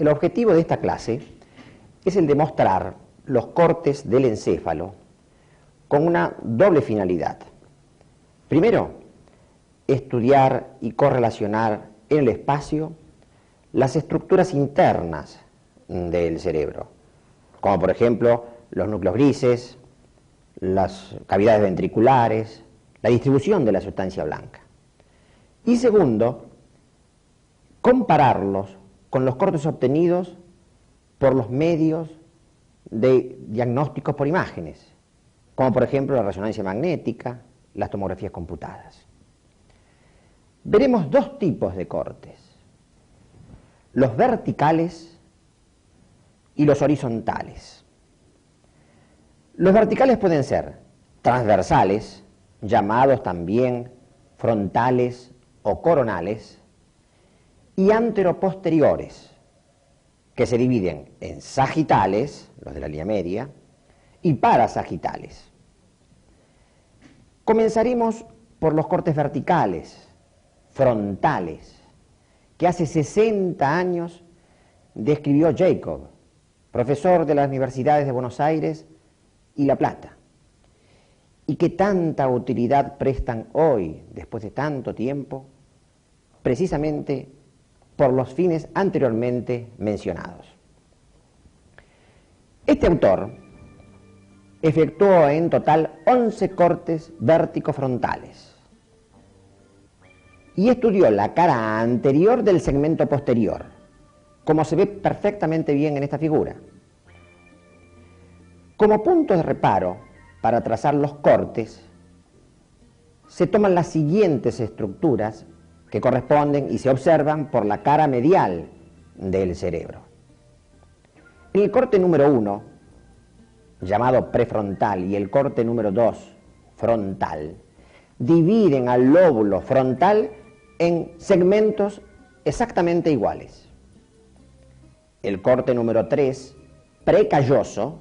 El objetivo de esta clase es el de mostrar los cortes del encéfalo con una doble finalidad. Primero, estudiar y correlacionar en el espacio las estructuras internas del cerebro, como por ejemplo los núcleos grises, las cavidades ventriculares, la distribución de la sustancia blanca. Y segundo, compararlos con los cortes obtenidos por los medios de diagnósticos por imágenes, como por ejemplo la resonancia magnética, las tomografías computadas. Veremos dos tipos de cortes: los verticales y los horizontales. Los verticales pueden ser transversales, llamados también frontales o coronales, y anteroposteriores, que se dividen en sagitales, los de la línea media, y parasagitales. Comenzaremos por los cortes verticales, frontales, que hace 60 años describió Jacob, profesor de las universidades de Buenos Aires y La Plata, y que tanta utilidad prestan hoy, después de tanto tiempo, precisamente por los fines anteriormente mencionados. Este autor efectuó en total 11 cortes vértico-frontales y estudió la cara anterior del segmento posterior, como se ve perfectamente bien en esta figura. Como punto de reparo para trazar los cortes, se toman las siguientes estructuras que corresponden y se observan por la cara medial del cerebro. En el corte número 1, llamado prefrontal, y el corte número 2, frontal, dividen al lóbulo frontal en segmentos exactamente iguales. El corte número 3, precalloso,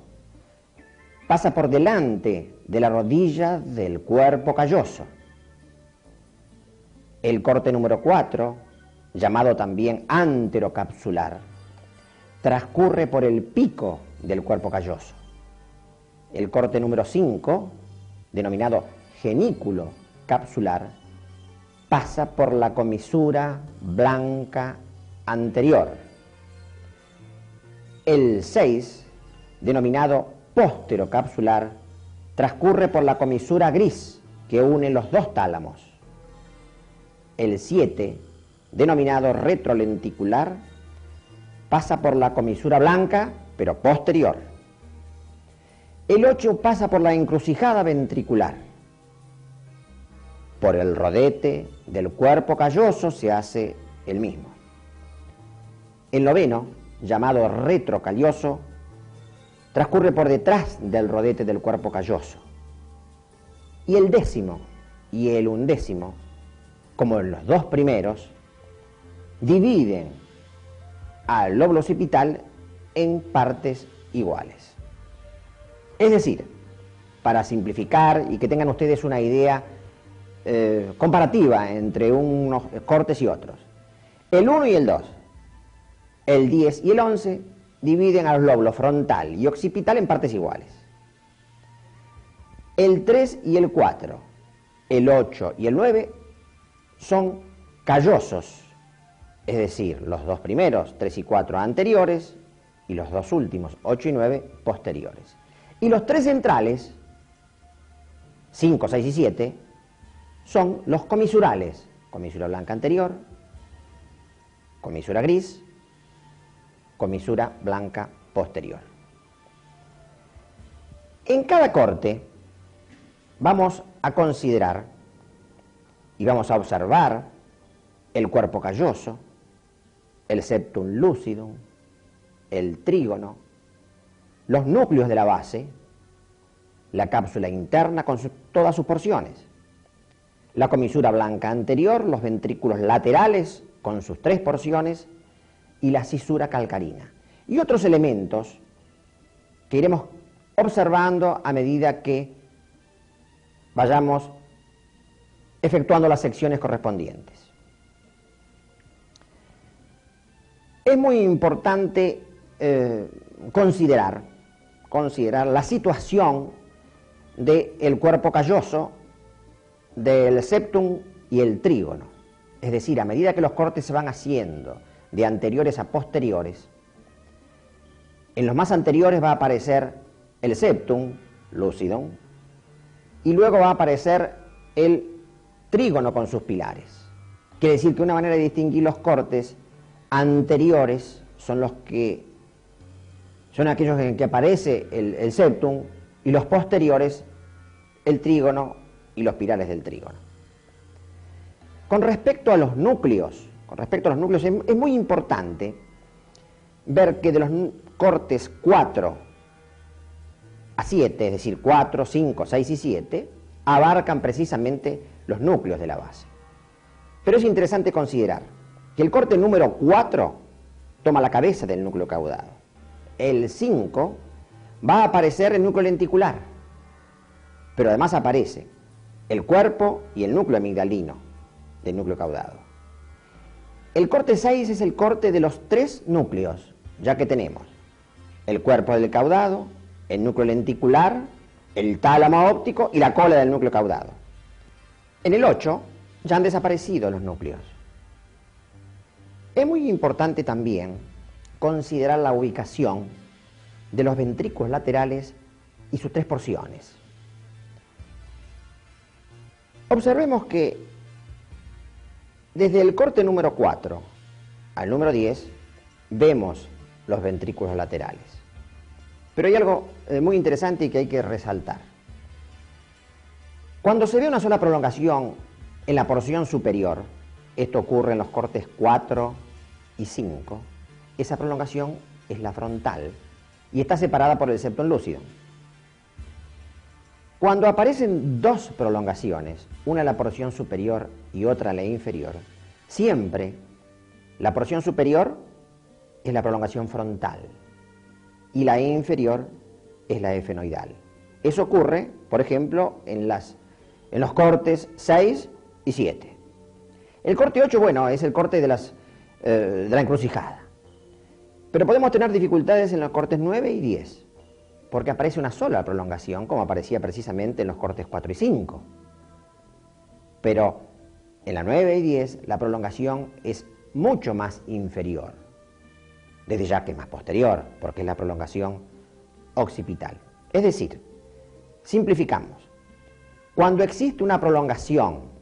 pasa por delante de la rodilla del cuerpo calloso. El corte número 4, llamado también anterocapsular, transcurre por el pico del cuerpo calloso. El corte número 5, denominado genículo capsular, pasa por la comisura blanca anterior. El 6, denominado posterocapsular, transcurre por la comisura gris que une los dos tálamos. El 7, denominado retrolenticular, pasa por la comisura blanca, pero posterior. El 8 pasa por la encrucijada ventricular. Por el rodete del cuerpo calloso se hace el mismo. El 9, llamado retrocalioso, transcurre por detrás del rodete del cuerpo calloso. Y el 10 y el 11, como en los dos primeros, dividen al lóbulo occipital en partes iguales. Es decir, para simplificar y que tengan ustedes una idea comparativa entre unos cortes y otros, el 1 y el 2, el 10 y el 11 dividen a los lóbulos frontal y occipital en partes iguales. El 3 y el 4, el 8 y el 9 son callosos, es decir, los dos primeros, 3 y 4 anteriores, y los dos últimos, 8 y 9, posteriores. Y los tres centrales, 5, 6 y 7, son los comisurales: comisura blanca anterior, comisura gris, comisura blanca posterior. En cada corte vamos a considerar y vamos a observar el cuerpo calloso, el septum lucidum, el trígono, los núcleos de la base, la cápsula interna con todas sus porciones, la comisura blanca anterior, los ventrículos laterales con sus 3 porciones y la cisura calcarina, y otros elementos que iremos observando a medida que vayamos efectuando las secciones correspondientes. Es muy importante considerar la situación del cuerpo calloso, del septum y el trígono. Es decir, a medida que los cortes se van haciendo de anteriores a posteriores, en los más anteriores va a aparecer el septum, lucidum, y luego va a aparecer el trígono con sus pilares. Quiere decir que una manera de distinguir los cortes anteriores son aquellos en que aparece el septum, y los posteriores el trígono y los pilares del trígono. Con respecto a los núcleos es muy importante ver que de los cortes 4 a 7, es decir, 4, 5, 6 y 7, abarcan precisamente los núcleos de la base. Pero es interesante considerar que el corte número 4 toma la cabeza del núcleo caudado. El 5 va a aparecer el núcleo lenticular, pero además aparece el cuerpo y el núcleo amigdalino del núcleo caudado. El corte 6 es el corte de los 3 núcleos, ya que tenemos el cuerpo del caudado, el núcleo lenticular, el tálamo óptico y la cola del núcleo caudado. En el 8 ya han desaparecido los núcleos. Es muy importante también considerar la ubicación de los ventrículos laterales y sus 3 porciones. Observemos que desde el corte número 4 al número 10 vemos los ventrículos laterales. Pero hay algo muy interesante y que hay que resaltar. Cuando se ve una sola prolongación en la porción superior, esto ocurre en los cortes 4 y 5, esa prolongación es la frontal y está separada por el septum lucidum. Cuando aparecen 2 prolongaciones, una en la porción superior y otra en la inferior, siempre la porción superior es la prolongación frontal y la inferior es la efenoidal. Eso ocurre, por ejemplo, en los cortes 6 y 7. El corte 8, bueno, es el corte de la encrucijada. Pero podemos tener dificultades en los cortes 9 y 10, porque aparece una sola prolongación, como aparecía precisamente en los cortes 4 y 5. Pero en la 9 y 10 la prolongación es mucho más inferior, desde ya que es más posterior, porque es la prolongación occipital. Es decir, simplificamos, cuando existe una prolongación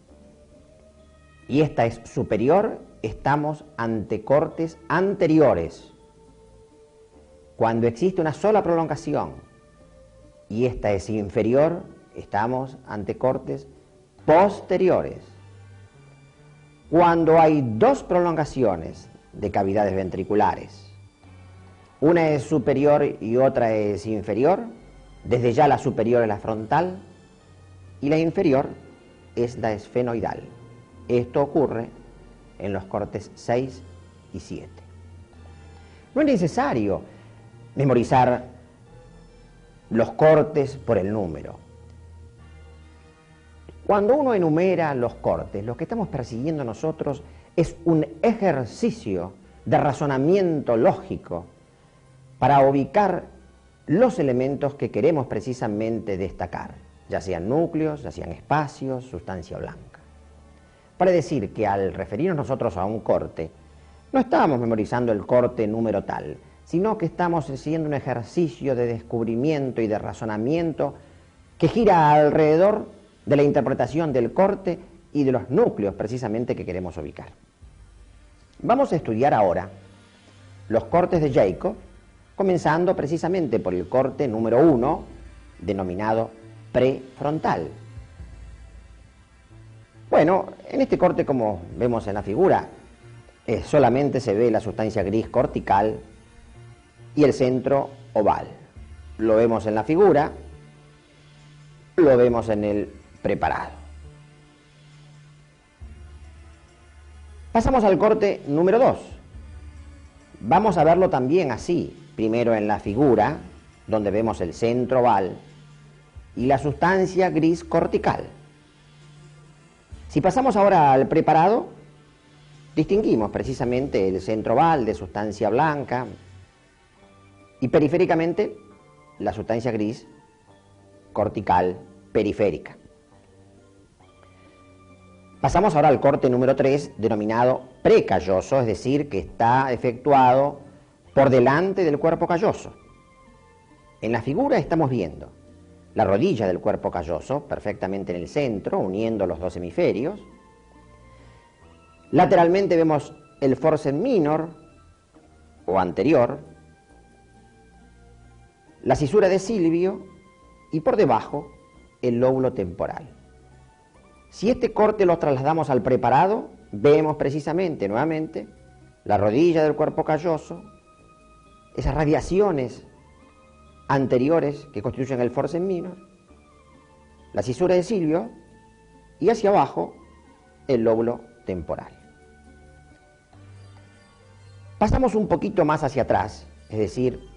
y esta es superior, estamos ante cortes anteriores. Cuando existe una sola prolongación y esta es inferior, estamos ante cortes posteriores. Cuando hay 2 prolongaciones de cavidades ventriculares, una es superior y otra es inferior, desde ya la superior es la frontal y la inferior es la esfenoidal. Esto ocurre en los cortes 6 y 7. No es necesario memorizar los cortes por el número. Cuando uno enumera los cortes, lo que estamos persiguiendo nosotros es un ejercicio de razonamiento lógico para ubicar los elementos que queremos precisamente destacar, ya sean núcleos, ya sean espacios, sustancia blanca. Para decir que al referirnos nosotros a un corte, no estamos memorizando el corte número tal, sino que estamos haciendo un ejercicio de descubrimiento y de razonamiento que gira alrededor de la interpretación del corte y de los núcleos precisamente que queremos ubicar. Vamos a estudiar ahora los cortes de Jacob, comenzando precisamente por el corte número 1, denominado prefrontal. Bueno, en este corte, como vemos en la figura, solamente se ve la sustancia gris cortical y el centro oval. Lo vemos en la figura, lo vemos en el preparado. Pasamos al corte número 2. Vamos a verlo también así, primero en la figura, donde vemos el centro oval y la sustancia gris cortical. Si pasamos ahora al preparado, distinguimos precisamente el centro oval de sustancia blanca y periféricamente la sustancia gris cortical periférica. Pasamos ahora al corte número 3, denominado precalloso, es decir, que está efectuado por delante del cuerpo calloso. En la figura estamos viendo la rodilla del cuerpo calloso, perfectamente en el centro, uniendo los dos hemisferios. Lateralmente vemos el forceps minor, o anterior, la cisura de Silvio y por debajo el lóbulo temporal. Si este corte lo trasladamos al preparado, vemos precisamente, nuevamente, la rodilla del cuerpo calloso, esas radiaciones anteriores que constituyen el forceps minor, la cisura de Silvio y hacia abajo el lóbulo temporal. Pasamos un poquito más hacia atrás, es decir,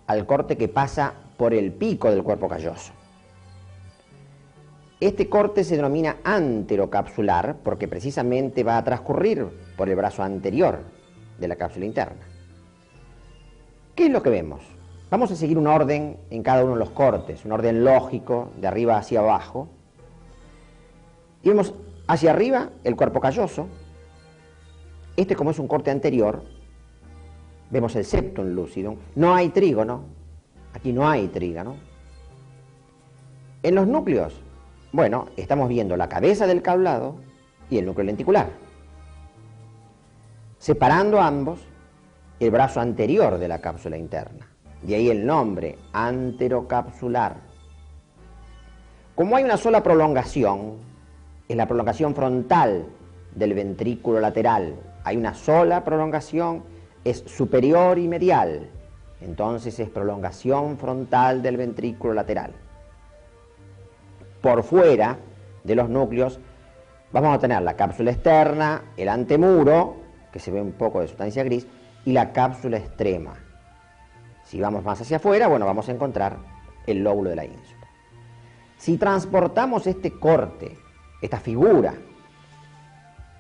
al corte que pasa por el pico del cuerpo calloso. Este corte se denomina anterocapsular porque precisamente va a transcurrir por el brazo anterior de la cápsula interna. ¿Qué es lo que vemos? Vamos a seguir un orden en cada uno de los cortes, un orden lógico, de arriba hacia abajo. Y vemos hacia arriba el cuerpo calloso. Este, como es un corte anterior, vemos el septum lucidum. No hay trígono, aquí no hay trígono. En los núcleos, bueno, estamos viendo la cabeza del caudado y el núcleo lenticular. Separando ambos, el brazo anterior de la cápsula interna. De ahí el nombre, anterocapsular. Como hay una sola prolongación, es la prolongación frontal del ventrículo lateral. Hay una sola prolongación, es superior y medial. Entonces es prolongación frontal del ventrículo lateral. Por fuera de los núcleos vamos a tener la cápsula externa, el antemuro, que se ve un poco de sustancia gris, y la cápsula extrema. Si vamos más hacia afuera, bueno, vamos a encontrar el lóbulo de la ínsula. Si transportamos este corte, esta figura,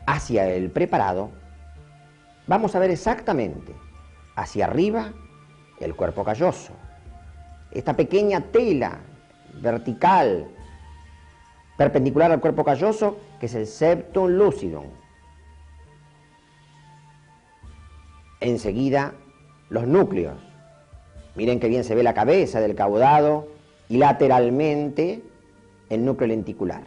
hacia el preparado, vamos a ver exactamente hacia arriba el cuerpo calloso. Esta pequeña tela vertical, perpendicular al cuerpo calloso, que es el septum lucidum. Enseguida, los núcleos. Miren qué bien se ve la cabeza del caudado y lateralmente el núcleo lenticular.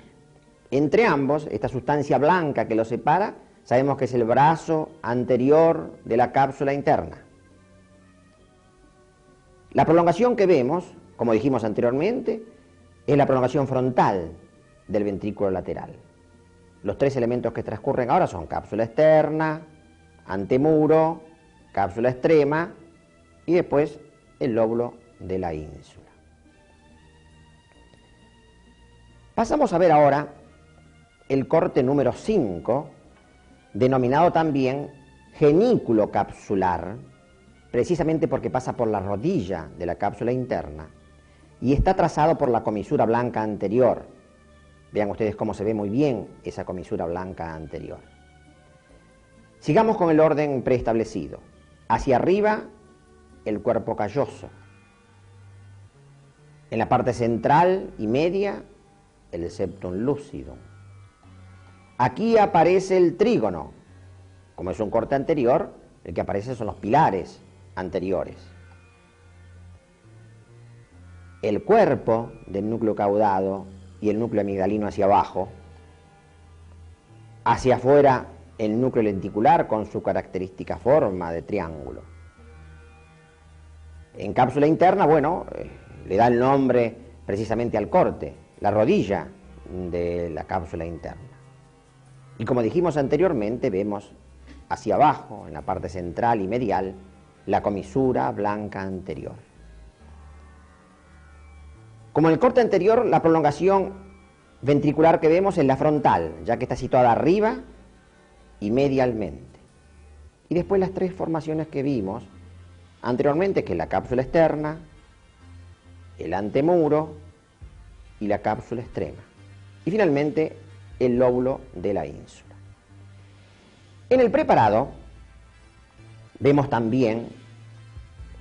Entre ambos, esta sustancia blanca que los separa, sabemos que es el brazo anterior de la cápsula interna. La prolongación que vemos, como dijimos anteriormente, es la prolongación frontal del ventrículo lateral. Los tres elementos que transcurren ahora son cápsula externa, antemuro, cápsula extrema y después el lóbulo de la ínsula. Pasamos a ver ahora el corte número 5, denominado también genículo capsular, precisamente porque pasa por la rodilla de la cápsula interna y está trazado por la comisura blanca anterior. Vean ustedes cómo se ve muy bien esa comisura blanca anterior. Sigamos con el orden preestablecido. Hacia arriba, el cuerpo calloso. En la parte central y media, el septum lucidum. Aquí aparece el trígono. Como es un corte anterior, el que aparece son los pilares anteriores. El cuerpo del núcleo caudado y el núcleo amigdalino hacia abajo. Hacia afuera, el núcleo lenticular con su característica forma de triángulo. En cápsula interna, bueno, le da el nombre precisamente al corte, la rodilla de la cápsula interna. Y como dijimos anteriormente, vemos hacia abajo, en la parte central y medial, la comisura blanca anterior. Como en el corte anterior, la prolongación ventricular que vemos es la frontal, ya que está situada arriba y medialmente. Y después las tres formaciones que vimos anteriormente, que es la cápsula externa, el antemuro y la cápsula extrema. Y finalmente, el lóbulo de la ínsula. En el preparado vemos también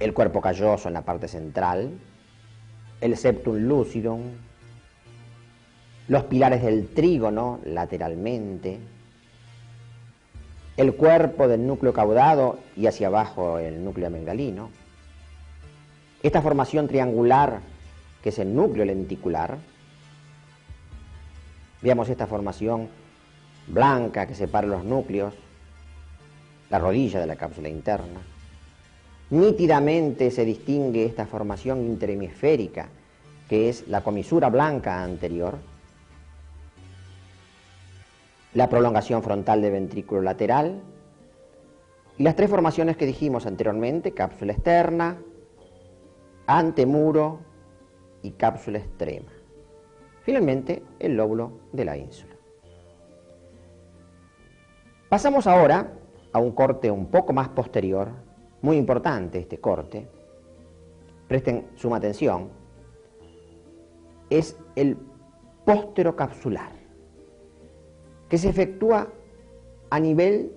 el cuerpo calloso en la parte central, el septum lucidum, los pilares del trígono lateralmente, el cuerpo del núcleo caudado y hacia abajo el núcleo amengalino, esta formación triangular que es el núcleo lenticular. Veamos esta formación blanca que separa los núcleos, la rodilla de la cápsula interna. Nítidamente se distingue esta formación interhemisférica, que es la comisura blanca anterior, la prolongación frontal del ventrículo lateral y las tres formaciones que dijimos anteriormente: cápsula externa, antemuro y cápsula extrema. Finalmente, el lóbulo de la ínsula. Pasamos ahora a un corte un poco más posterior, muy importante este corte, presten suma atención, es el posterocapsular, que se efectúa a nivel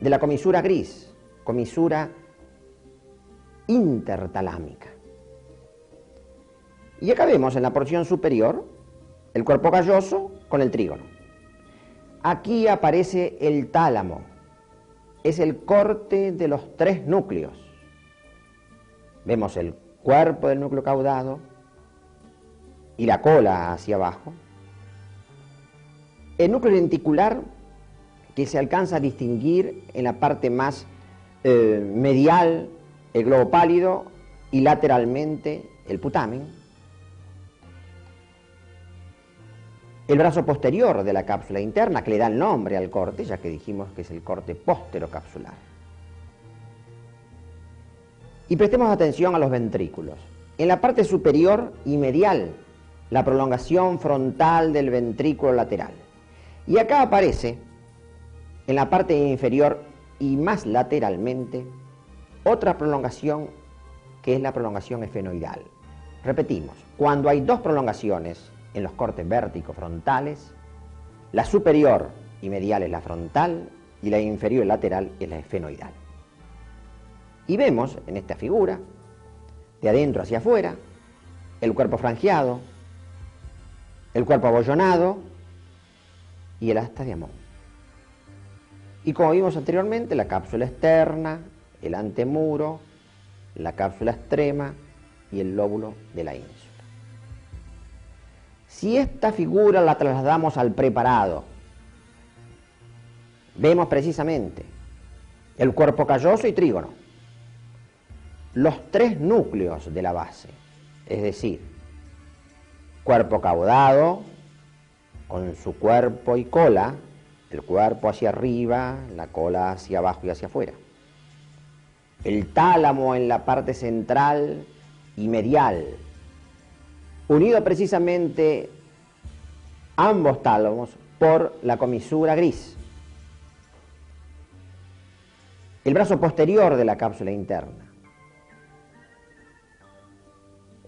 de la comisura gris, comisura intertalámica. Y acá vemos en la porción superior el cuerpo calloso con el trígono. Aquí aparece el tálamo, es el corte de los tres núcleos. Vemos el cuerpo del núcleo caudado y la cola hacia abajo. El núcleo lenticular, que se alcanza a distinguir en la parte más medial, el globo pálido, y lateralmente el putamen. El brazo posterior de la cápsula interna, que le da el nombre al corte, ya que dijimos que es el corte posterocapsular. Y prestemos atención a los ventrículos. En la parte superior y medial, la prolongación frontal del ventrículo lateral. Y acá aparece, en la parte inferior y más lateralmente, otra prolongación que es la prolongación esfenoidal. Repetimos, cuando hay dos prolongaciones en los cortes vértico-frontales, la superior y medial es la frontal y la inferior y lateral es la esfenoidal. Y vemos en esta figura, de adentro hacia afuera, el cuerpo frangiado, el cuerpo abollonado y el asta de Amón. Y como vimos anteriormente, la cápsula externa, el antemuro, la cápsula extrema y el lóbulo de la ínsula. Si esta figura la trasladamos al preparado, vemos precisamente el cuerpo calloso y trígono, los tres núcleos de la base, es decir, cuerpo caudado con su cuerpo y cola, el cuerpo hacia arriba, la cola hacia abajo y hacia afuera, el tálamo en la parte central y medial, unido precisamente ambos tálamos por la comisura gris. El brazo posterior de la cápsula interna.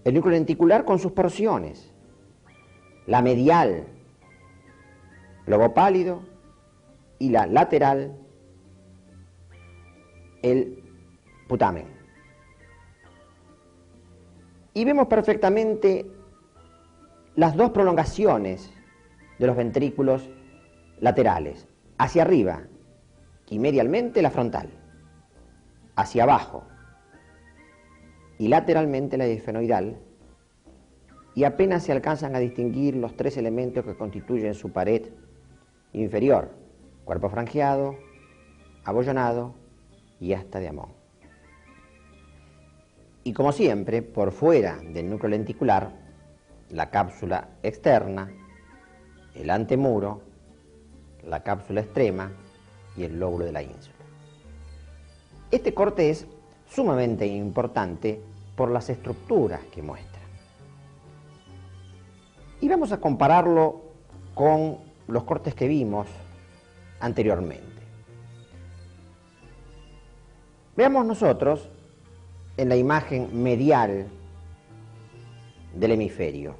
El núcleo lenticular con sus porciones. La medial, globo pálido, y la lateral, el putamen. Y vemos perfectamente las dos prolongaciones de los ventrículos laterales, hacia arriba y medialmente la frontal, hacia abajo y lateralmente la esfenoidal, y apenas se alcanzan a distinguir los tres elementos que constituyen su pared inferior: cuerpo frangiado, abollonado y asta de Amón. Y como siempre, por fuera del núcleo lenticular, la cápsula externa, el antemuro, la cápsula extrema y el lóbulo de la ínsula. Este corte es sumamente importante por las estructuras que muestra. Y vamos a compararlo con los cortes que vimos anteriormente. Veamos nosotros en la imagen medial del hemisferio.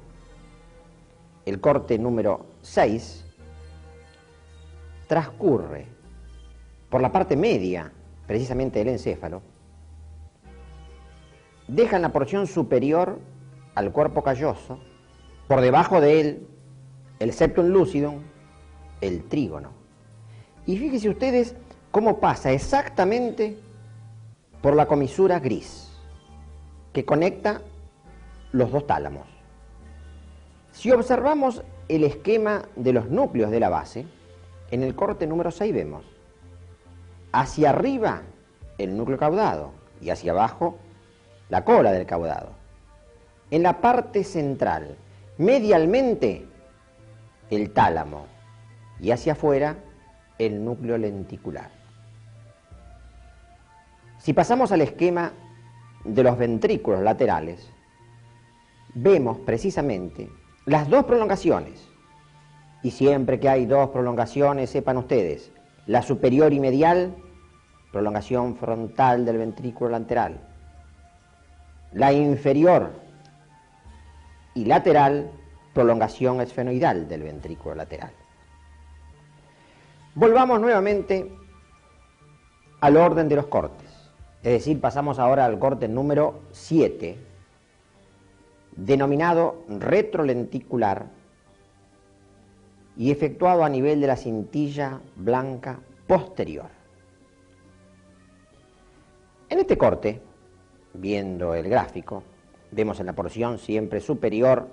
El corte número 6 transcurre por la parte media, precisamente del encéfalo, dejan la porción superior al cuerpo calloso, por debajo de él el septum lucidum, el trígono. Y fíjense ustedes cómo pasa exactamente por la comisura gris que conecta los dos tálamos. Si observamos el esquema de los núcleos de la base, en el corte número 6 vemos hacia arriba el núcleo caudado y hacia abajo la cola del caudado. En la parte central, medialmente, el tálamo y hacia afuera el núcleo lenticular. Si pasamos al esquema de los ventrículos laterales, vemos precisamente las dos prolongaciones. Y siempre que hay dos prolongaciones, sepan ustedes, la superior y medial, prolongación frontal del ventrículo lateral. La inferior y lateral, prolongación esfenoidal del ventrículo lateral. Volvamos nuevamente al orden de los cortes. Es decir, pasamos ahora al corte número 7, denominado retrolenticular y efectuado a nivel de la cintilla blanca posterior. En este corte, viendo el gráfico, vemos en la porción siempre superior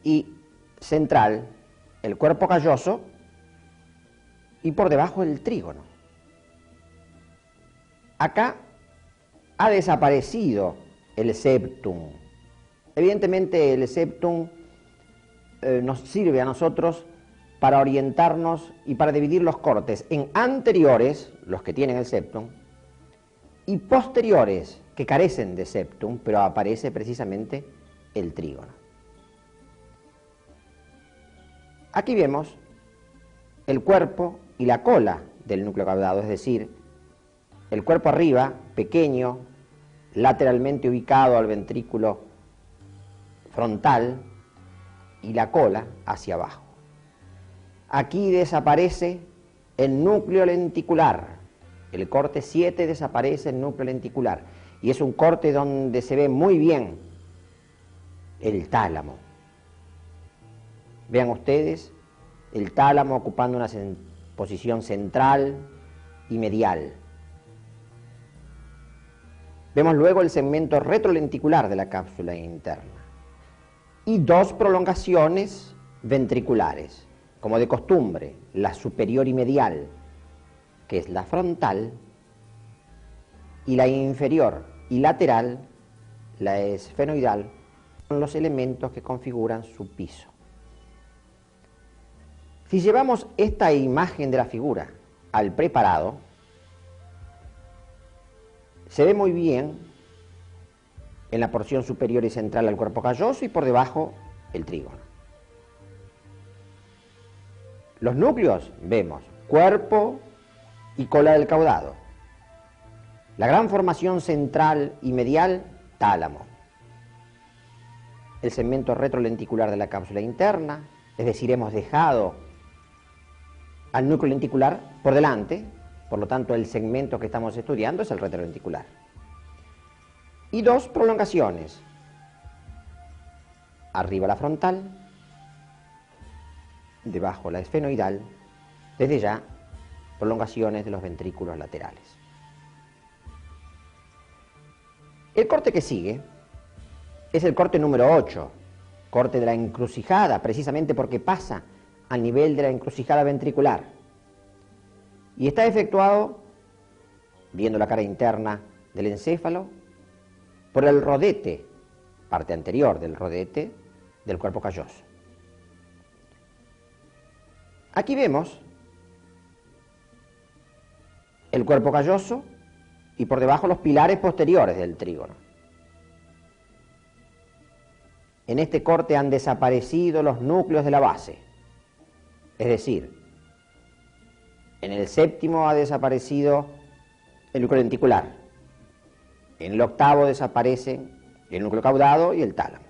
y central el cuerpo calloso y por debajo el trígono. Acá ha desaparecido el septum. Evidentemente el septum nos sirve a nosotros para orientarnos y para dividir los cortes en anteriores, los que tienen el septum, y posteriores, que carecen de septum, pero aparece precisamente el trígono. Aquí vemos el cuerpo y la cola del núcleo caudado, es decir, el cuerpo arriba, pequeño, lateralmente ubicado al ventrículo frontal, y la cola hacia abajo. Aquí desaparece el núcleo lenticular. El corte 7 desaparece el núcleo lenticular. Y es un corte donde se ve muy bien el tálamo. Vean ustedes el tálamo ocupando una posición central y medial. Vemos luego el segmento retrolenticular de la cápsula interna y dos prolongaciones ventriculares, como de costumbre, la superior y medial, que es la frontal, y la inferior y lateral, la esfenoidal, son los elementos que configuran su piso. Si llevamos esta imagen de la figura al preparado, se ve muy bien en la porción superior y central al cuerpo calloso y por debajo el trígono. Los núcleos vemos cuerpo y cola del caudado. La gran formación central y medial, tálamo. El segmento retrolenticular de la cápsula interna, es decir, hemos dejado al núcleo lenticular por delante, por lo tanto el segmento que estamos estudiando es el retrolenticular. Y dos prolongaciones, arriba la frontal, debajo la esfenoidal, desde ya prolongaciones de los ventrículos laterales. El corte que sigue es el corte número 8, corte de la encrucijada, precisamente porque pasa al nivel de la encrucijada ventricular. Y está efectuado, viendo la cara interna del encéfalo, por el rodete, parte anterior del rodete del cuerpo calloso. Aquí vemos el cuerpo calloso y por debajo los pilares posteriores del trígono. En este corte han desaparecido los núcleos de la base, es decir, en el séptimo ha desaparecido el núcleo lenticular, en el octavo desaparecen el núcleo caudado y el tálamo.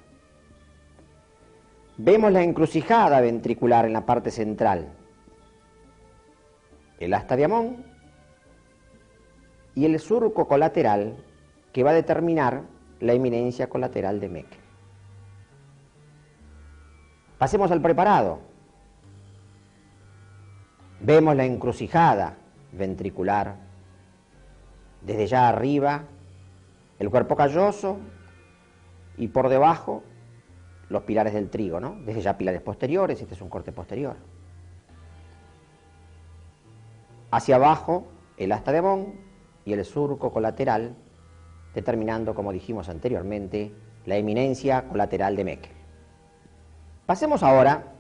Vemos la encrucijada ventricular en la parte central. el asta de Amón y el surco colateral que va a determinar la eminencia colateral de Meckel. Pasemos al preparado. Vemos la encrucijada ventricular. Desde ya arriba, el cuerpo calloso y por debajo los pilares del trigo, ¿no? Desde ya pilares posteriores, este es un corte posterior. Hacia abajo, el asta de Amón y el surco colateral, determinando, como dijimos anteriormente, la eminencia colateral de Meckel. Pasemos ahora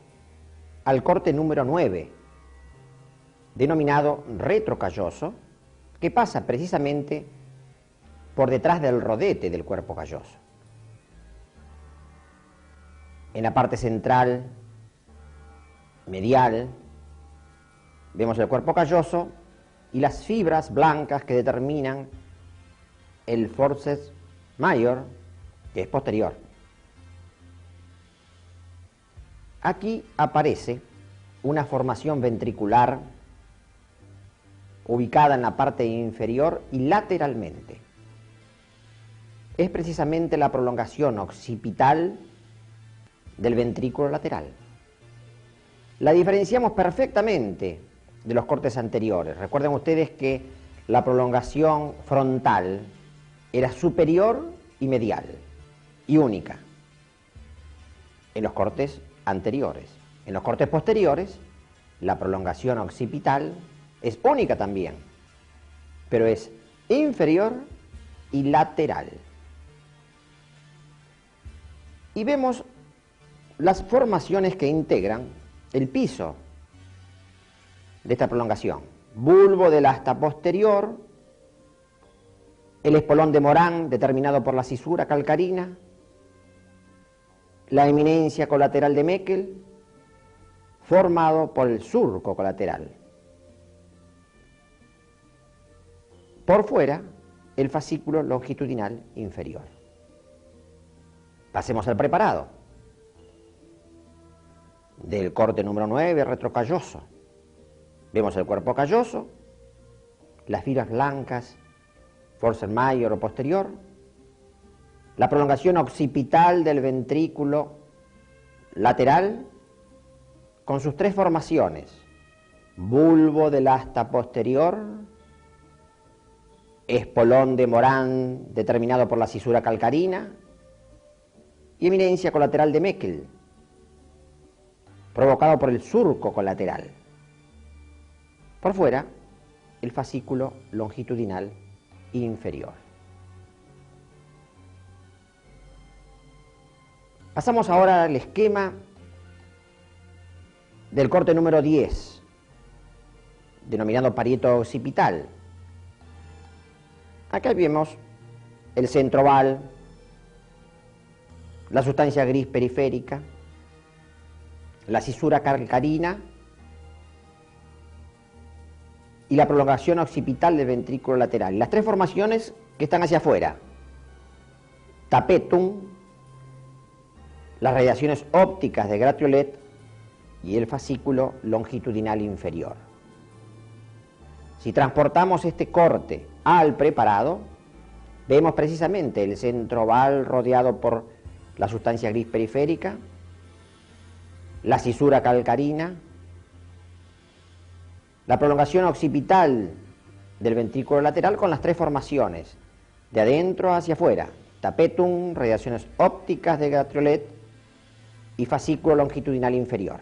al corte número 9, denominado retrocalloso, que pasa precisamente por detrás del rodete del cuerpo calloso. En la parte central, medial, vemos el cuerpo calloso y las fibras blancas que determinan el forceps major, que es posterior. Aquí aparece una formación ventricular ubicada en la parte inferior y lateralmente. Es precisamente la prolongación occipital del ventrículo lateral. La diferenciamos perfectamente de los cortes anteriores. Recuerden ustedes que la prolongación frontal era superior y medial y única en los cortes anteriores. En los cortes posteriores, la prolongación occipital es única también, pero es inferior y lateral. Y vemos las formaciones que integran el piso de esta prolongación. Bulbo del asta posterior, el espolón de Morán determinado por la cisura calcarina, la eminencia colateral de Meckel, formado por el surco colateral. Por fuera, el fascículo longitudinal inferior. Pasemos al preparado. Del corte número 9, retrocalloso. Vemos el cuerpo calloso, las fibras blancas, forceps major o posterior, la prolongación occipital del ventrículo lateral, con sus tres formaciones: bulbo del asta posterior, espolón de Morán determinado por la cisura calcarina y eminencia colateral de Meckel, provocado por el surco colateral. Por fuera, el fascículo longitudinal inferior. Pasamos ahora al esquema del corte número 10, denominado parieto occipital. Acá vemos el centro oval, la sustancia gris periférica, la cisura calcarina y la prolongación occipital del ventrículo lateral. Las tres formaciones que están hacia afuera: tapetum, las radiaciones ópticas de Gratiolet y el fascículo longitudinal inferior. Si transportamos este corte al preparado, vemos precisamente el centro oval rodeado por la sustancia gris periférica, la cisura calcarina, la prolongación occipital del ventrículo lateral con las tres formaciones, de adentro hacia afuera: tapetum, radiaciones ópticas de Gratiolet y fascículo longitudinal inferior.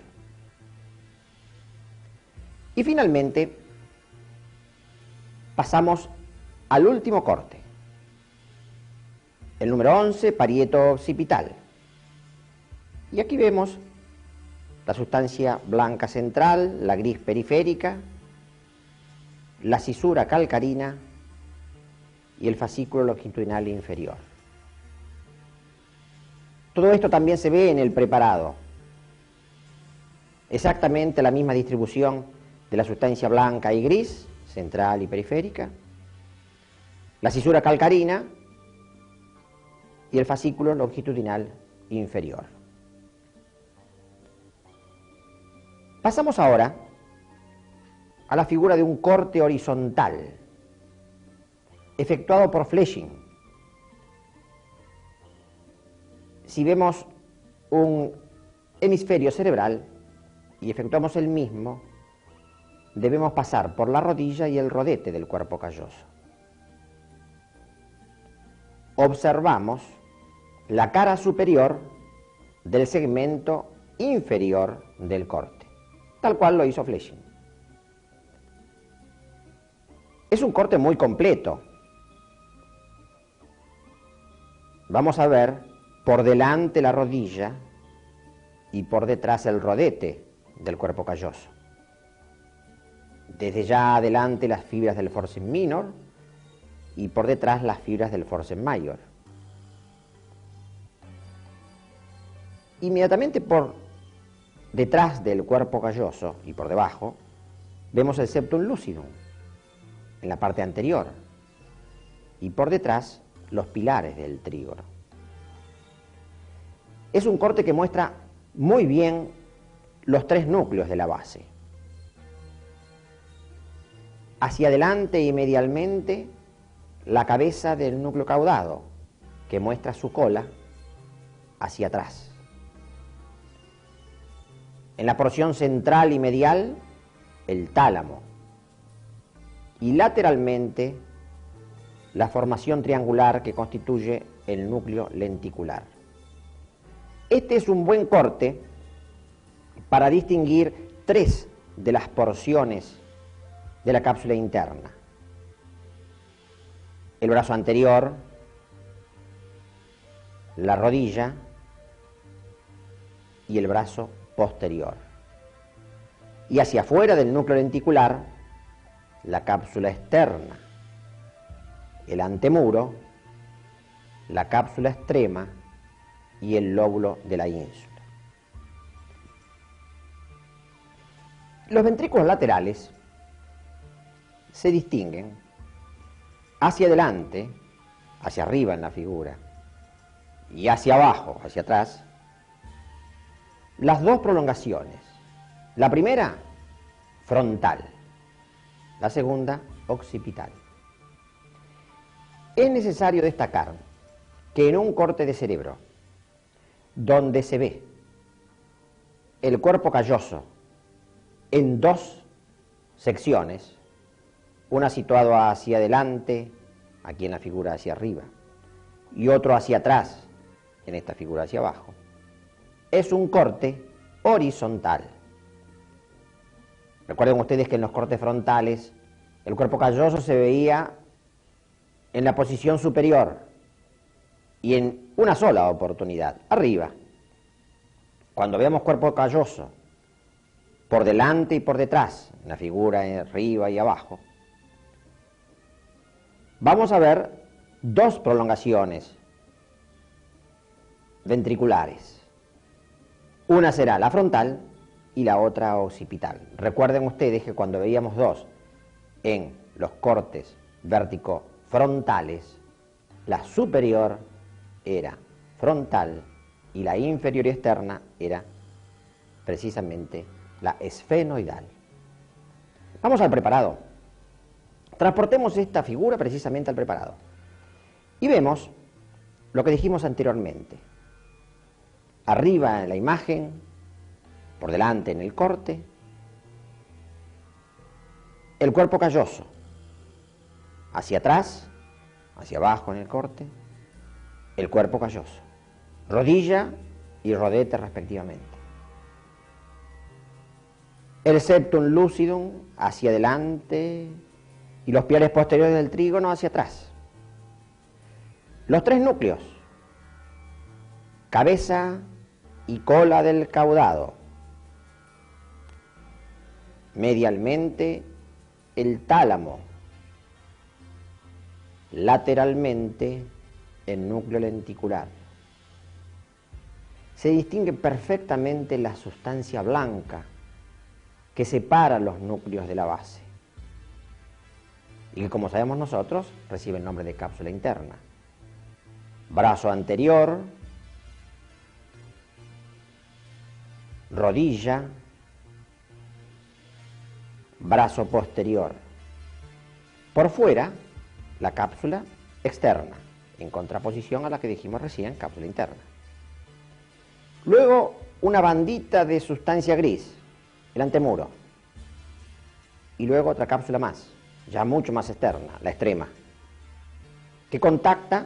Y finalmente, pasamos al último corte, el número 11, parieto occipital. Y aquí vemos la sustancia blanca central, la gris periférica, la cisura calcarina y el fascículo longitudinal inferior. Todo esto también se ve en el preparado. Exactamente la misma distribución de la sustancia blanca y gris, central y periférica, la cisura calcarina y el fascículo longitudinal inferior. Pasamos ahora a la figura de un corte horizontal, efectuado por fleshing. Si vemos un hemisferio cerebral y efectuamos el mismo, debemos pasar por la rodilla y el rodete del cuerpo calloso. Observamos la cara superior del segmento inferior del corte, tal cual lo hizo fleshing. Es un corte muy completo. Vamos a ver por delante la rodilla y por detrás el rodete del cuerpo calloso. Desde ya adelante las fibras del forceps minor y por detrás las fibras del forceps major. Inmediatamente por detrás del cuerpo calloso y por debajo vemos el septum lucidum en la parte anterior y por detrás los pilares del trígono. Es un corte que muestra muy bien los tres núcleos de la base. Hacia adelante y medialmente la cabeza del núcleo caudado, que muestra su cola hacia atrás. En la porción central y medial, el tálamo. Y lateralmente, la formación triangular que constituye el núcleo lenticular. Este es un buen corte para distinguir tres de las porciones de la cápsula interna. El brazo anterior, la rodilla y el brazo posterior. Y hacia afuera del núcleo lenticular, la cápsula externa, el antemuro, la cápsula extrema y el lóbulo de la ínsula. Los ventrículos laterales se distinguen hacia adelante, hacia arriba en la figura, y hacia abajo, hacia atrás, las dos prolongaciones. La primera, frontal. La segunda, occipital. Es necesario destacar que en un corte de cerebro, donde se ve el cuerpo calloso en dos secciones, una situada hacia adelante, aquí en la figura hacia arriba, y otro hacia atrás, en esta figura hacia abajo, es un corte horizontal. Recuerden ustedes que en los cortes frontales el cuerpo calloso se veía en la posición superior y en una sola oportunidad, arriba. Cuando veamos cuerpo calloso por delante y por detrás, en la figura arriba y abajo, vamos a ver dos prolongaciones ventriculares. Una será la frontal y la otra occipital. Recuerden ustedes que cuando veíamos dos en los cortes vértico-frontales, la superior era frontal y la inferior y externa era precisamente la esfenoidal. Vamos al preparado. Transportemos esta figura precisamente al preparado. Y vemos lo que dijimos anteriormente. Arriba en la imagen, por delante en el corte, el cuerpo calloso. Hacia atrás, hacia abajo en el corte, el cuerpo calloso. Rodilla y rodete respectivamente. El septum lucidum hacia adelante y los pilares posteriores del trígono hacia atrás. Los tres núcleos, cabeza y cola del caudado. Medialmente el tálamo, lateralmente el núcleo lenticular. Se distingue perfectamente la sustancia blanca que separa los núcleos de la base y que, como sabemos nosotros, recibe el nombre de cápsula interna. Brazo anterior, rodilla, brazo posterior. Por fuera, la cápsula externa, en contraposición a la que dijimos recién, cápsula interna. Luego, una bandita de sustancia gris, el antemuro. Y luego otra cápsula más, ya mucho más externa, la extrema, que contacta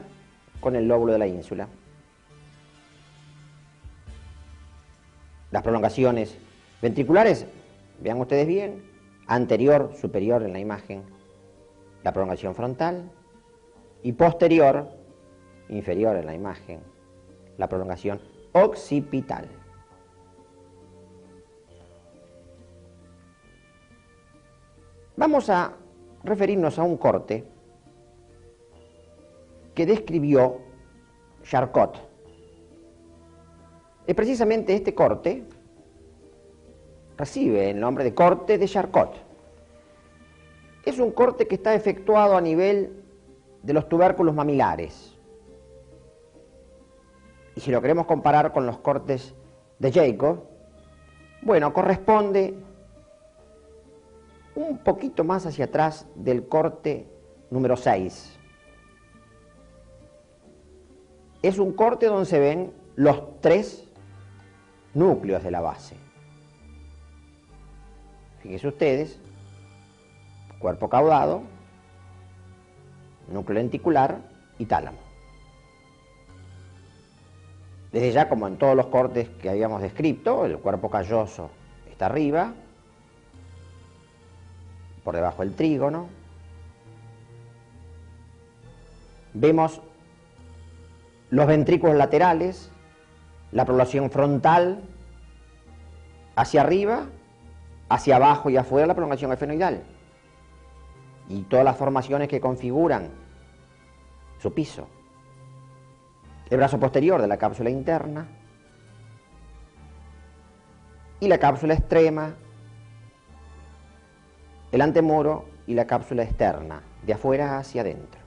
con el lóbulo de la ínsula. Las prolongaciones ventriculares, vean ustedes bien, anterior, superior en la imagen, la prolongación frontal, y posterior, inferior en la imagen, la prolongación occipital. Vamos a referirnos a un corte que describió Charcot. Es precisamente este corte, recibe el nombre de corte de Charcot. Es un corte que está efectuado a nivel de los tubérculos mamilares. Y si lo queremos comparar con los cortes de Jacob, bueno, corresponde un poquito más hacia atrás del corte número 6. Es un corte donde se ven los 3 núcleos de la base. Fíjense ustedes, cuerpo caudado, núcleo lenticular y tálamo. Desde ya, como en todos los cortes que habíamos descrito, el cuerpo calloso está arriba, por debajo el trígono. Vemos los ventrículos laterales, la prolongación frontal, hacia arriba, hacia abajo y afuera la prolongación esfenoidal. Y todas las formaciones que configuran su piso. El brazo posterior de la cápsula interna y la cápsula extrema, el antemuro y la cápsula externa, de afuera hacia adentro.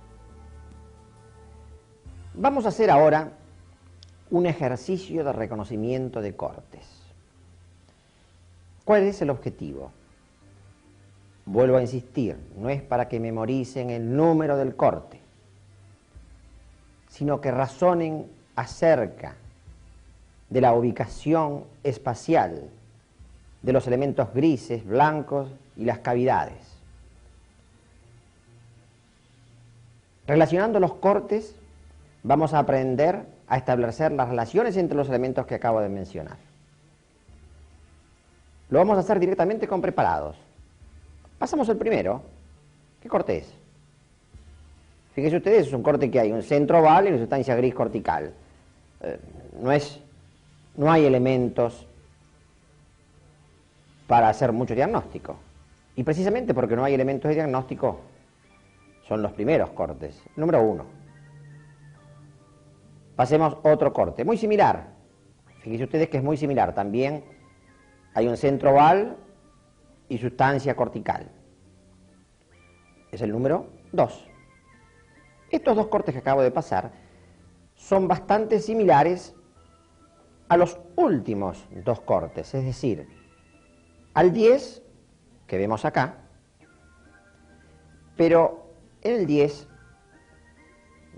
Vamos a hacer ahora un ejercicio de reconocimiento de cortes. ¿Cuál es el objetivo? Vuelvo a insistir, no es para que memoricen el número del corte, sino que razonen acerca de la ubicación espacial de los elementos grises, blancos y las cavidades. Relacionando los cortes, vamos a aprender a establecer las relaciones entre los elementos que acabo de mencionar. Lo vamos a hacer directamente con preparados. Pasamos al primero. ¿Qué corte es? Fíjense ustedes, es un corte que hay un centro oval y una sustancia gris cortical. No hay elementos para hacer mucho diagnóstico. Y precisamente porque no hay elementos de diagnóstico, son los primeros cortes. Número 1. Pasemos a otro corte, muy similar. Fíjense ustedes que es muy similar. También hay un centro oval y sustancia cortical. Es el número 2. Estos 2 cortes que acabo de pasar son bastante similares a los últimos 2 cortes, es decir, al 10 que vemos acá, pero en el 10,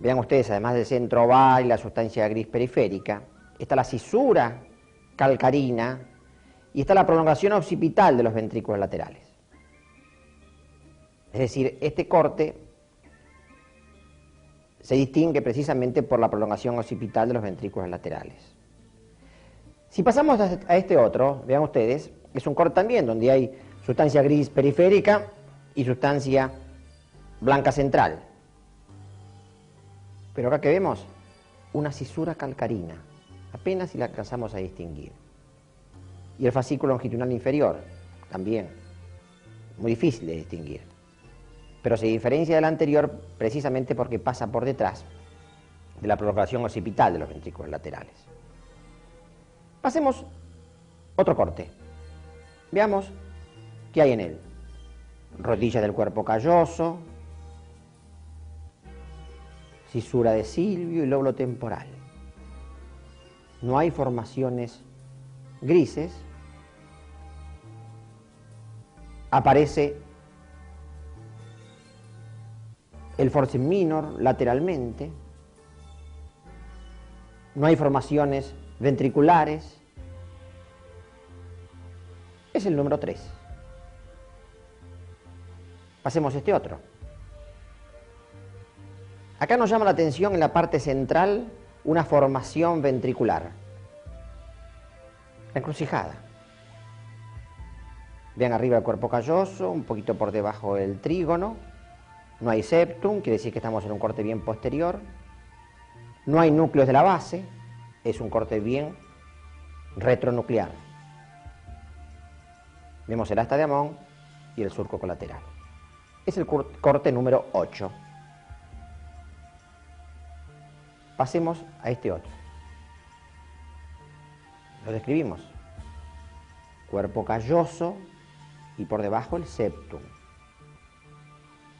vean ustedes, además del centro oval y la sustancia gris periférica, está la cisura calcarina y está la prolongación occipital de los ventrículos laterales. Es decir, este corte se distingue precisamente por la prolongación occipital de los ventrículos laterales. Si pasamos a este otro, vean ustedes, es un corte también donde hay sustancia gris periférica y sustancia blanca central. Pero acá que vemos, una cisura calcarina, apenas si la alcanzamos a distinguir. Y el fascículo longitudinal inferior, también, muy difícil de distinguir. Pero se diferencia del anterior precisamente porque pasa por detrás de la prolongación occipital de los ventrículos laterales. Pasemos otro corte. Veamos qué hay en él. Rodilla del cuerpo calloso, cisura de Silvio y lóbulo temporal. No hay formaciones grises aparece el forcem minor lateralmente, no hay formaciones ventriculares, es el número 3. Pasemos a este otro. Acá nos llama la atención en la parte central una formación ventricular. La encrucijada. Vean arriba el cuerpo calloso, un poquito por debajo el trígono. No hay septum, quiere decir que estamos en un corte bien posterior. No hay núcleos de la base, es un corte bien retronuclear. Vemos el asta de Amón y el surco colateral. Es el corte número 8. Pasemos a este otro. Lo describimos. Cuerpo calloso y por debajo el septum.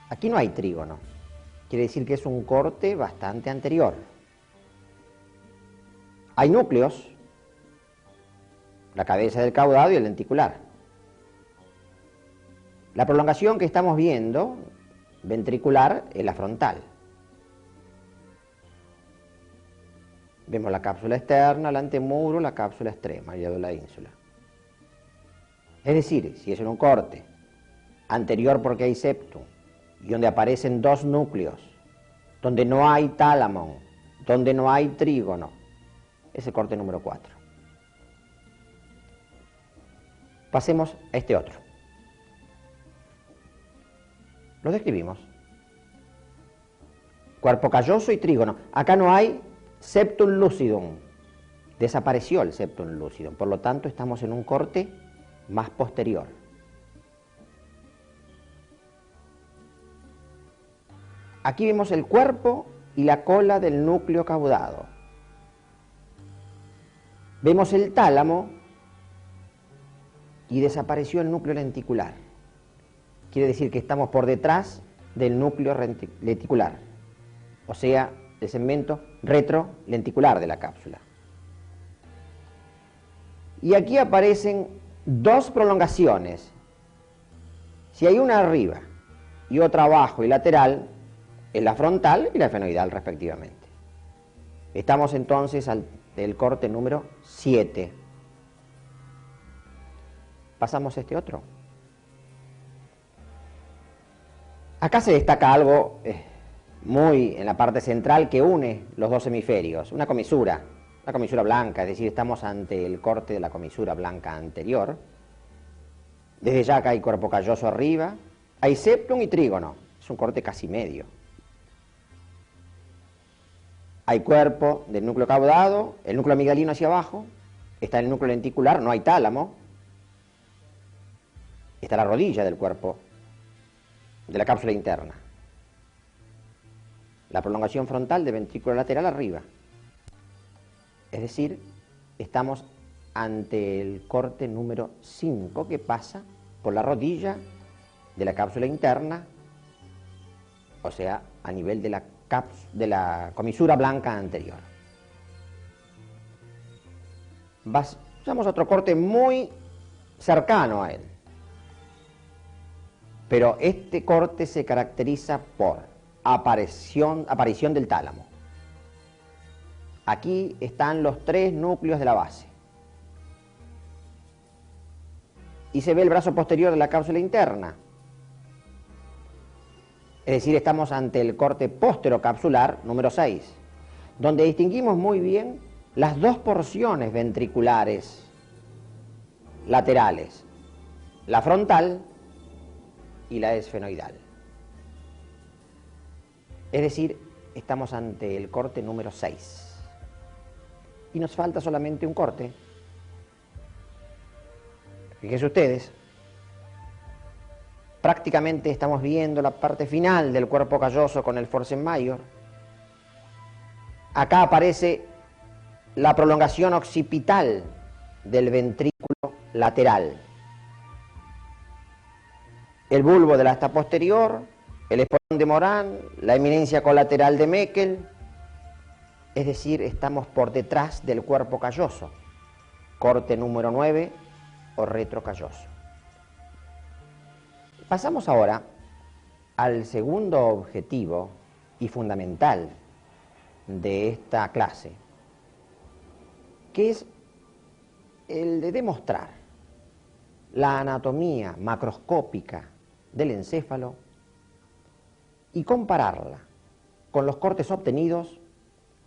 Aquí no hay trígono. Quiere decir que es un corte bastante anterior. Hay núcleos, la cabeza del caudado y el lenticular. La prolongación que estamos viendo, ventricular, es la frontal. Vemos la cápsula externa, el antemuro, la cápsula extrema y la ínsula. Es decir, si es en un corte anterior porque hay septum, y donde aparecen dos núcleos, donde no hay tálamo, donde no hay trígono, es el corte número 4. Pasemos a este otro. Lo describimos. Cuerpo calloso y trígono. Acá no hay septum lucidum. Desapareció el septum lucidum. Por lo tanto, estamos en un corte más posterior. Aquí vemos el cuerpo y la cola del núcleo caudado. Vemos el tálamo y desapareció el núcleo lenticular. Quiere decir que estamos por detrás del núcleo lenticular, o sea, el segmento retrolenticular de la cápsula. Y aquí aparecen dos prolongaciones. Si hay una arriba y otra abajo y lateral, es la frontal y la efenoidal respectivamente. Estamos entonces ante el corte número 7. Pasamos a este otro. Acá se destaca algo muy en la parte central que une los dos hemisferios, una comisura blanca, es decir, estamos ante el corte de la comisura blanca anterior. Desde ya acá hay cuerpo calloso arriba, hay septum y trígono, es un corte casi medio. Hay cuerpo del núcleo caudado, el núcleo amigdalino hacia abajo, está el núcleo lenticular, no hay tálamo, está la rodilla del cuerpo de la cápsula interna. La prolongación frontal del ventrículo lateral arriba. Es decir, estamos ante el corte número 5 que pasa por la rodilla de la cápsula interna, o sea, a nivel de la comisura blanca anterior. Vamos a otro corte muy cercano a él. Pero este corte se caracteriza por aparición del tálamo. Aquí están los 3 núcleos de la base. Y se ve el brazo posterior de la cápsula interna. Es decir, estamos ante el corte posterocapsular número 6, donde distinguimos muy bien las dos porciones ventriculares laterales, la frontal y la esfenoidal. Es decir, estamos ante el corte número 6. Y nos falta solamente un corte. Fíjense ustedes, prácticamente estamos viendo la parte final del cuerpo calloso con el forcem major. Acá aparece la prolongación occipital del ventrículo lateral. El bulbo del asta posterior, el esporón de Morán, la eminencia colateral de Meckel. Es decir, estamos por detrás del cuerpo calloso, corte número 9 o retrocalloso. Pasamos ahora al segundo objetivo y fundamental de esta clase, que es el de demostrar la anatomía macroscópica del encéfalo y compararla con los cortes obtenidos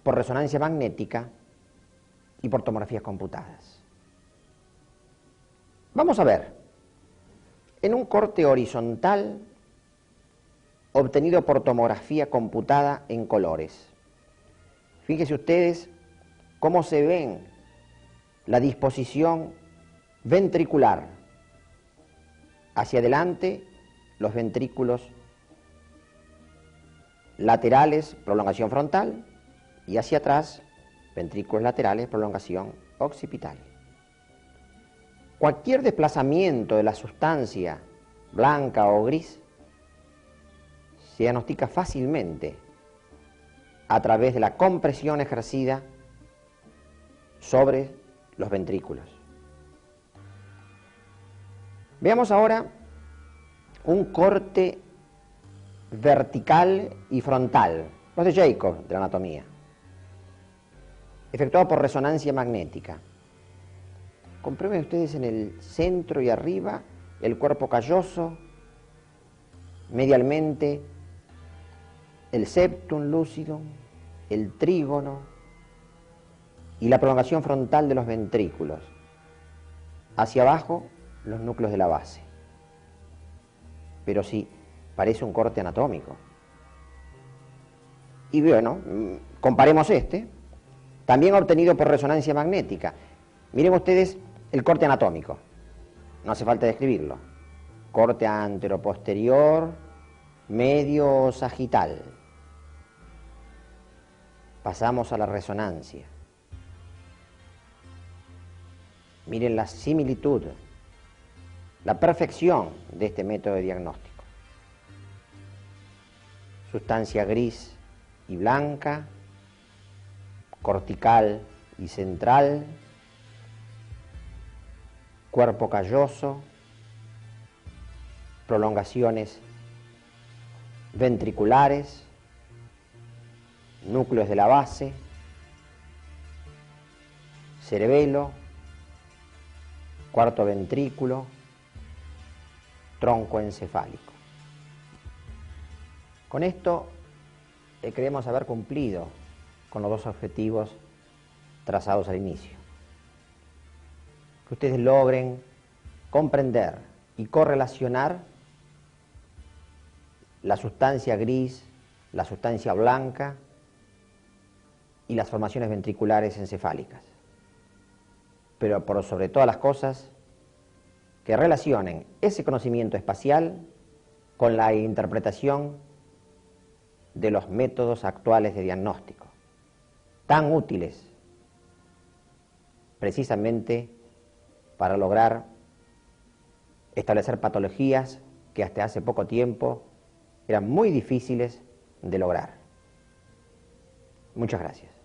por resonancia magnética y por tomografías computadas. Vamos a ver, en un corte horizontal obtenido por tomografía computada en colores. Fíjense ustedes cómo se ven la disposición ventricular. Hacia adelante, los ventrículos laterales, prolongación frontal, y hacia atrás, ventrículos laterales, prolongación occipital. Cualquier desplazamiento de la sustancia blanca o gris se diagnostica fácilmente a través de la compresión ejercida sobre los ventrículos. Veamos ahora un corte vertical y frontal, los de Jacob de la anatomía, efectuado por resonancia magnética. Comprueben ustedes en el centro y arriba el cuerpo calloso, medialmente el septum lucidum, el trígono y la prolongación frontal de los ventrículos. Hacia abajo, los núcleos de la base. Pero sí, parece un corte anatómico. Y bueno, comparemos este, también obtenido por resonancia magnética. Miren ustedes el corte anatómico, no hace falta describirlo. Corte anteroposterior, medio sagital. Pasamos a la resonancia. Miren la similitud, la perfección de este método de diagnóstico. Sustancia gris y blanca, cortical y central, cuerpo calloso, prolongaciones ventriculares, núcleos de la base, cerebelo, cuarto ventrículo, tronco encefálico. Con esto creemos haber cumplido con los dos objetivos trazados al inicio. Que ustedes logren comprender y correlacionar la sustancia gris, la sustancia blanca y las formaciones ventriculares encefálicas. Pero por sobre todas las cosas, que relacionen ese conocimiento espacial con la interpretación de los métodos actuales de diagnóstico, tan útiles precisamente para lograr establecer patologías que hasta hace poco tiempo eran muy difíciles de lograr. Muchas gracias.